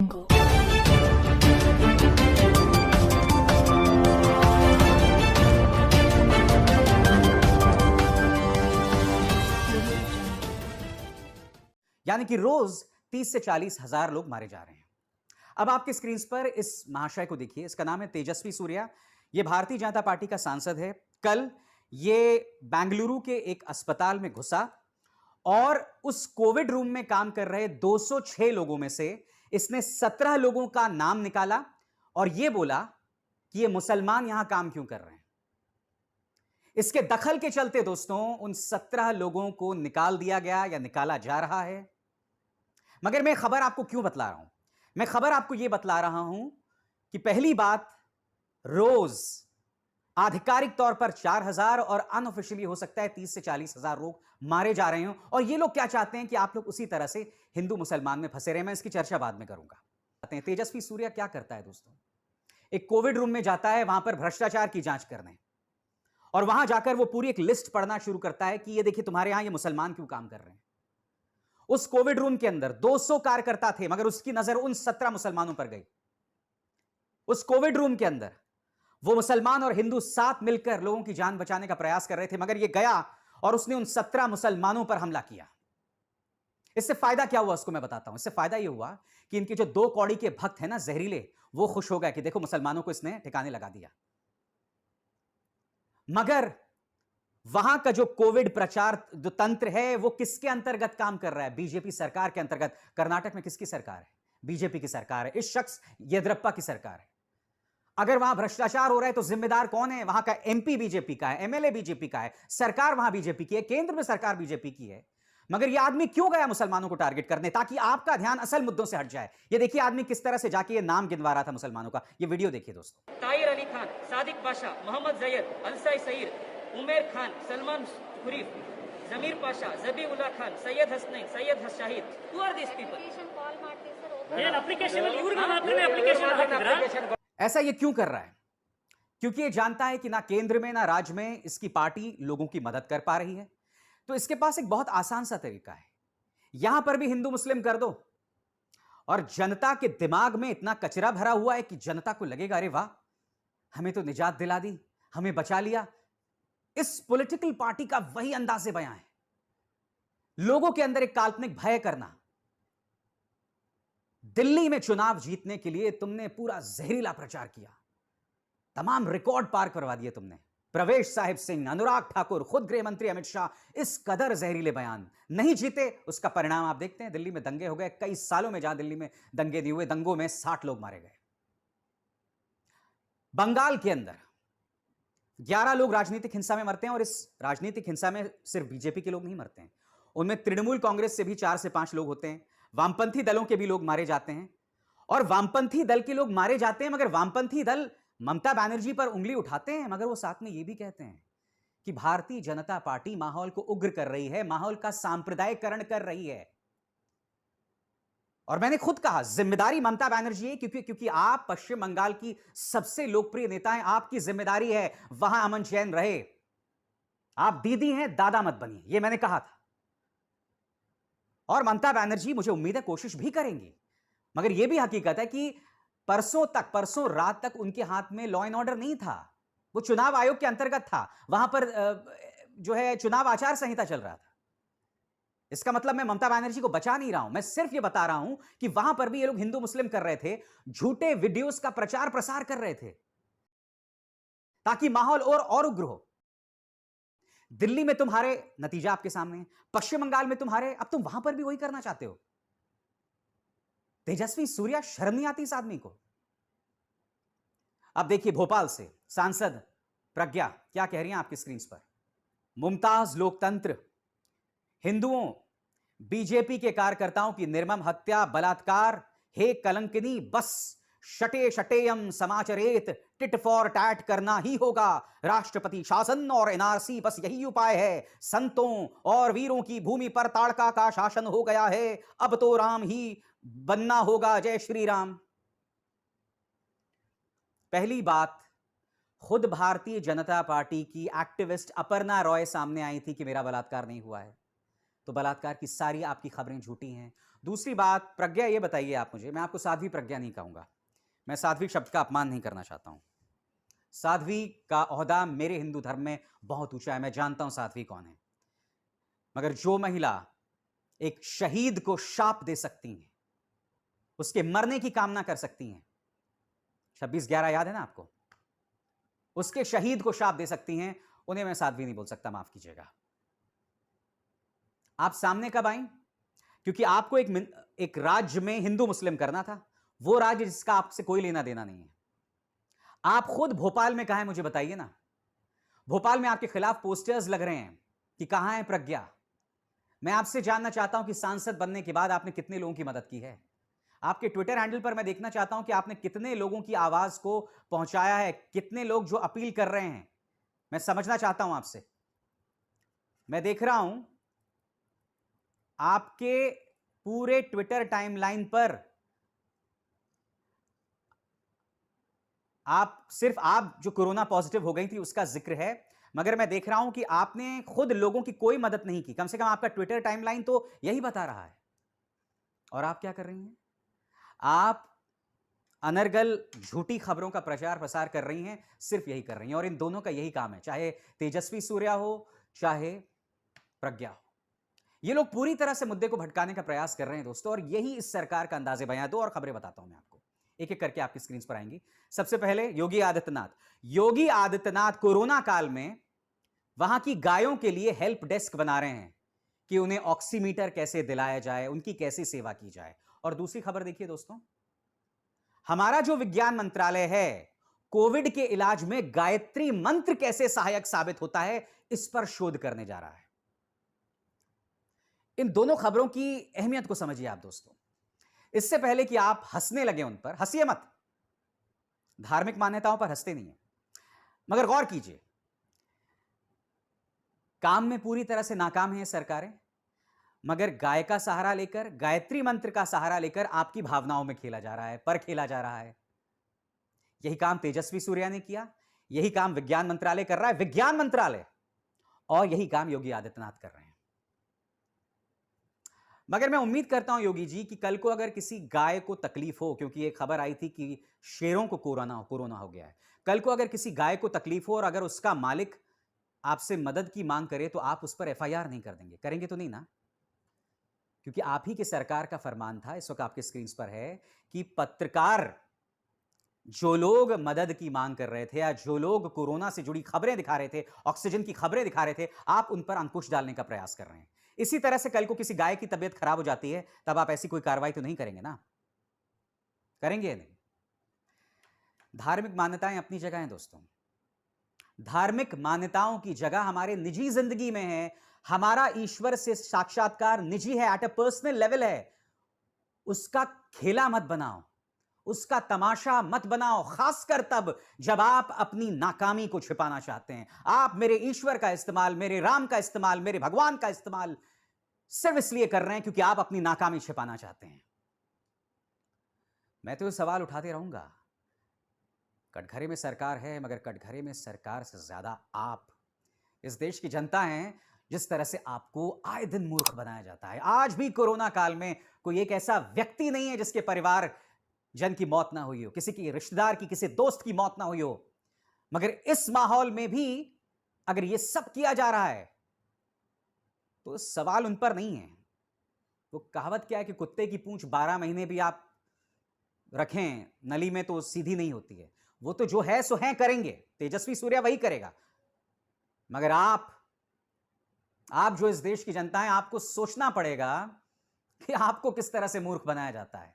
यानी कि रोज 30 से 40 हजार लोग मारे जा रहे हैं। अब आपके स्क्रीन पर इस महाशय को देखिए, इसका नाम है तेजस्वी सूर्या। यह भारतीय जनता पार्टी का सांसद है। कल ये बेंगलुरु के एक अस्पताल में घुसा और उस कोविड रूम में काम कर रहे 206 लोगों में से इसने 17 लोगों का नाम निकाला और यह बोला कि ये मुसलमान यहां काम क्यों कर रहे हैं। इसके दखल के चलते दोस्तों उन 17 लोगों को निकाल दिया गया या निकाला जा रहा है। मगर मैं खबर आपको क्यों बतला रहा हूं? मैं खबर आपको यह बतला रहा हूं कि पहली बात, रोज आधिकारिक तौर पर 4000 और अनऑफिशियली हो सकता है 30 से 40 हजार लोग मारे जा रहे हो। और ये लोग क्या चाहते हैं कि आप लोग उसी तरह से हिंदू मुसलमान में फंसे रहे। मैं इसकी चर्चा बाद में करूंगा। तेजस्वी सूर्या क्या करता है दोस्तों? एक कोविड रूम में जाता है वहां पर भ्रष्टाचार की जांच करने, और वहां जाकर वो पूरी एक लिस्ट पढ़ना शुरू करता है कि ये देखिए तुम्हारे यहां ये मुसलमान क्यों काम कर रहे हैं। उस कोविड रूम के अंदर 200 कार्यकर्ता थे, मगर उसकी नजर उन 17 मुसलमानों पर गई। उस कोविड रूम के अंदर वो मुसलमान और हिंदू साथ मिलकर लोगों की जान बचाने का प्रयास कर रहे थे, मगर ये गया और उसने उन 17 मुसलमानों पर हमला किया। इससे फायदा क्या हुआ उसको मैं बताता हूं। इससे फायदा यह हुआ कि इनके जो 2 कौड़ी के भक्त हैं ना, जहरीले, वो खुश हो गए कि देखो मुसलमानों को इसने ठिकाने लगा दिया। मगर वहां का जो कोविड प्रचार जो तंत्र है वो किसके अंतर्गत काम कर रहा है? बीजेपी सरकार के अंतर्गत। कर्नाटक में किसकी सरकार है? बीजेपी की सरकार है। इस शख्स येदियुरप्पा की सरकार है। अगर वहां भ्रष्टाचार हो रहा है तो जिम्मेदार कौन है? वहां का एमपी बीजेपी का है, एमएलए बीजेपी का है, सरकार वहां बीजेपी की है, केंद्र में सरकार बीजेपी की है। मगर यह आदमी क्यों गया मुसलमानों को टारगेट करने? ताकि आपका ध्यान असल मुद्दों से हट जाए। ये देखिए आदमी किस तरह से जाके ये नाम गिनवा रहा था मुसलमानों का। ये वीडियो देखिए दोस्तों। ताहिर अली खान, सादिक पाशा, मोहम्मद जैद, अलसाई सईर, उमेर खान, सलमान खुरीफ, जमीर Pasha, Zabihullah Khan, Syed Hasnain, Syed Shahid. Who are these people? ऐसा ये क्यों कर रहा है? क्योंकि ये जानता है कि ना केंद्र में ना राज्य में इसकी पार्टी लोगों की मदद कर पा रही है। तो इसके पास एक बहुत आसान सा तरीका है, यहां पर भी हिंदू मुस्लिम कर दो। और जनता के दिमाग में इतना कचरा भरा हुआ है कि जनता को लगेगा अरे वाह, हमें तो निजात दिला दी, हमें बचा लिया। इस पॉलिटिकल पार्टी का वही अंदाजे बयां है, लोगों के अंदर एक काल्पनिक भय करना। दिल्ली में चुनाव जीतने के लिए तुमने पूरा जहरीला प्रचार किया, तमाम रिकॉर्ड पार करवा दिए तुमने। प्रवेश साहिब सिंह, अनुराग ठाकुर, खुद गृह मंत्री अमित शाह, इस कदर जहरीले बयान। नहीं जीते, उसका परिणाम आप देखते हैं। दिल्ली में दंगे हो गए। कई सालों में जहां दिल्ली में दंगे नहीं हुए, दंगों में 60 लोग मारे गए। बंगाल के अंदर 11 लोग राजनीतिक हिंसा में मरते हैं, और इस राजनीतिक हिंसा में सिर्फ बीजेपी के लोग नहीं मरते हैं, उनमें तृणमूल कांग्रेस से भी 4 से 5 लोग होते हैं, वामपंथी दलों के भी लोग मारे जाते हैं। और वामपंथी दल के लोग मारे जाते हैं, मगर वामपंथी दल ममता बनर्जी पर उंगली उठाते हैं, मगर वो साथ में ये भी कहते हैं कि भारतीय जनता पार्टी माहौल को उग्र कर रही है, माहौल का सांप्रदायिकरण कर रही है। और मैंने खुद कहा जिम्मेदारी ममता बनर्जी है, क्योंकि आप पश्चिम बंगाल की सबसे लोकप्रिय नेता हैं। आपकी जिम्मेदारी है वहां अमन चैन रहे। आप दीदी हैं, दादा मत बनिए, यह मैंने कहा था। और ममता बनर्जी मुझे उम्मीद है कोशिश भी करेंगी, मगर यह भी हकीकत है कि परसों रात तक उनके हाथ में लॉ एंड ऑर्डर नहीं था। वो चुनाव आयोग के अंतर्गत था, वहां पर जो है चुनाव आचार संहिता चल रहा था। इसका मतलब मैं ममता बनर्जी को बचा नहीं रहा हूं, मैं सिर्फ ये बता रहा हूं कि वहां पर भी ये लोग हिंदू मुस्लिम कर रहे थे, झूठे वीडियोस का प्रचार प्रसार कर रहे थे ताकि माहौल और उग्र हो। दिल्ली में तुम्हारे नतीजा आपके सामने, पश्चिम बंगाल में तुम्हारे, अब तुम वहां पर भी वही करना चाहते हो। तेजस्वी सूर्या, शर्म नहीं आती इस आदमी को? अब देखिए भोपाल से सांसद प्रज्ञा क्या कह रही हैं आपकी स्क्रीन पर। मुमताज लोकतंत्र, हिंदुओं, बीजेपी के कार्यकर्ताओं की निर्मम हत्या, बलात्कार, हे कलंकिनी, बस शटे शटेयम समाचरेत, टिट फॉर टैट करना ही होगा। राष्ट्रपति शासन और एनआरसी बस यही उपाय है। संतों और वीरों की भूमि पर ताड़का का शासन हो गया है, अब तो राम ही बनना होगा। जय श्री राम। पहली बात, खुद भारतीय जनता पार्टी की एक्टिविस्ट अपर्णा रॉय सामने आई थी कि मेरा बलात्कार नहीं हुआ है। तो बलात्कार की सारी आपकी खबरें झूठी हैं। दूसरी बात, प्रज्ञा ये बताइए आप मुझे, मैं आपको साध्वी प्रज्ञा नहीं कहूंगा, मैं साध्वी शब्द का अपमान नहीं करना चाहता हूं। साध्वी का ओहदा मेरे हिंदू धर्म में बहुत ऊंचा है, मैं जानता हूं साध्वी कौन है। मगर जो महिला एक शहीद को शाप दे सकती हैं, उसके मरने की कामना कर सकती हैं, 26/11 याद है ना आपको, उसके शहीद को शाप दे सकती हैं, उन्हें मैं साध्वी नहीं बोल सकता, माफ कीजिएगा। आप सामने कब आई? क्योंकि आपको एक राज्य में हिंदू मुस्लिम करना था, वो राज्य जिसका आपसे कोई लेना देना नहीं है। आप खुद भोपाल में कहां है मुझे बताइए ना। भोपाल में आपके खिलाफ पोस्टर्स लग रहे हैं कि कहां है प्रज्ञा। मैं आपसे जानना चाहता हूं कि सांसद बनने के बाद आपने कितने लोगों की मदद की है। आपके ट्विटर हैंडल पर मैं देखना चाहता हूं कि आपने कितने लोगों की आवाज को पहुंचाया है, कितने लोग जो अपील कर रहे हैं, मैं समझना चाहता हूं आपसे। मैं देख रहा हूं आपके पूरे ट्विटर टाइमलाइन पर सिर्फ आप जो कोरोना पॉजिटिव हो गई थी उसका जिक्र है, मगर मैं देख रहा हूं कि आपने खुद लोगों की कोई मदद नहीं की। कम से कम आपका ट्विटर टाइमलाइन तो यही बता रहा है। और आप क्या कर रही हैं? आप अनर्गल झूठी खबरों का प्रचार प्रसार कर रही हैं, सिर्फ यही कर रही हैं। और इन दोनों का यही काम है, चाहे तेजस्वी सूर्या हो चाहे प्रज्ञा हो। ये लोग पूरी तरह से मुद्दे को भटकाने का प्रयास कर रहे हैं दोस्तों, और यही इस सरकार का अंदाजे बयां। दो और खबरें बताता हूं मैं आपको, एक एक करके आपकी स्क्रीन पर आएंगी। सबसे पहले योगी आदित्यनाथ। योगी आदित्यनाथ कोरोना काल में वहां की गायों के लिए हेल्प डेस्क बना रहे हैं कि उन्हें ऑक्सीमीटर कैसे दिलाया जाए, उनकी कैसे सेवा की जाए। और दूसरी खबर देखिए दोस्तों, हमारा जो विज्ञान मंत्रालय है, कोविड के इलाज में गायत्री मंत्र कैसे सहायक साबित होता है, इस पर शोध करने जा रहा है। इन दोनों खबरों की अहमियत को समझिए आप दोस्तों। इससे पहले कि आप हंसने लगे उन पर, हंसिए मत, धार्मिक मान्यताओं पर हंसते नहीं है, मगर गौर कीजिए, काम में पूरी तरह से नाकाम है सरकारें, मगर गाय का सहारा लेकर, गायत्री मंत्र का सहारा लेकर आपकी भावनाओं में खेला जा रहा है, पर खेला जा रहा है। यही काम तेजस्वी सूर्या ने किया, यही काम विज्ञान मंत्रालय कर रहा है, विज्ञान मंत्रालय, और यही काम योगी आदित्यनाथ कर रहे हैं। मगर मैं उम्मीद करता हूं योगी जी कि कल को अगर किसी गाय को तकलीफ हो, क्योंकि एक खबर आई थी कि शेरों को कोरोना हो गया है, कल को अगर किसी गाय को तकलीफ हो और अगर उसका मालिक आपसे मदद की मांग करे, तो आप उस पर एफआईआर नहीं कर देंगे, करेंगे तो नहीं ना? क्योंकि आप ही की सरकार का फरमान था, इस वक्त आपके स्क्रीन पर है, कि पत्रकार जो लोग मदद की मांग कर रहे थे या जो लोग कोरोना से जुड़ी खबरें दिखा रहे थे, ऑक्सीजन की खबरें दिखा रहे थे, आप उन पर अंकुश डालने का प्रयास कर रहे हैं। इसी तरह से कल को किसी गाय की तबीयत खराब हो जाती है, तब आप ऐसी कोई कार्रवाई तो नहीं करेंगे ना? करेंगे या नहीं? धार्मिक मान्यताएं अपनी जगह हैं दोस्तों, धार्मिक मान्यताओं की जगह हमारे निजी जिंदगी में है। हमारा ईश्वर से साक्षात्कार निजी है, एट अ पर्सनल लेवल है। उसका खेला मत बनाओ, उसका तमाशा मत बनाओ, खासकर तब जब आप अपनी नाकामी को छिपाना चाहते हैं। आप मेरे ईश्वर का इस्तेमाल, मेरे राम का इस्तेमाल, मेरे भगवान का इस्तेमाल सिर्फ इसलिए कर रहे हैं क्योंकि आप अपनी नाकामी छिपाना चाहते हैं। मैं तो ये सवाल उठाते रहूंगा। कटघरे में सरकार है, मगर कटघरे में सरकार से ज्यादा आप, इस देश की जनता हैं, जिस तरह से आपको आए दिन मूर्ख बनाया जाता है। आज भी कोरोना काल में कोई एक ऐसा व्यक्ति नहीं है जिसके परिवार जन की मौत ना हुई हो, किसी की रिश्तेदार की, किसी दोस्त की मौत ना हुई हो। मगर इस माहौल में भी अगर यह सब किया जा रहा है, तो सवाल उन पर नहीं है। वो कहावत क्या है कि कुत्ते की पूंछ 12 महीने भी आप रखें नली में तो सीधी नहीं होती है। वो तो जो है सो है करेंगे, तेजस्वी सूर्या वही करेगा। मगर आप जो इस देश की जनता है, आपको सोचना पड़ेगा कि आपको किस तरह से मूर्ख बनाया जाता है।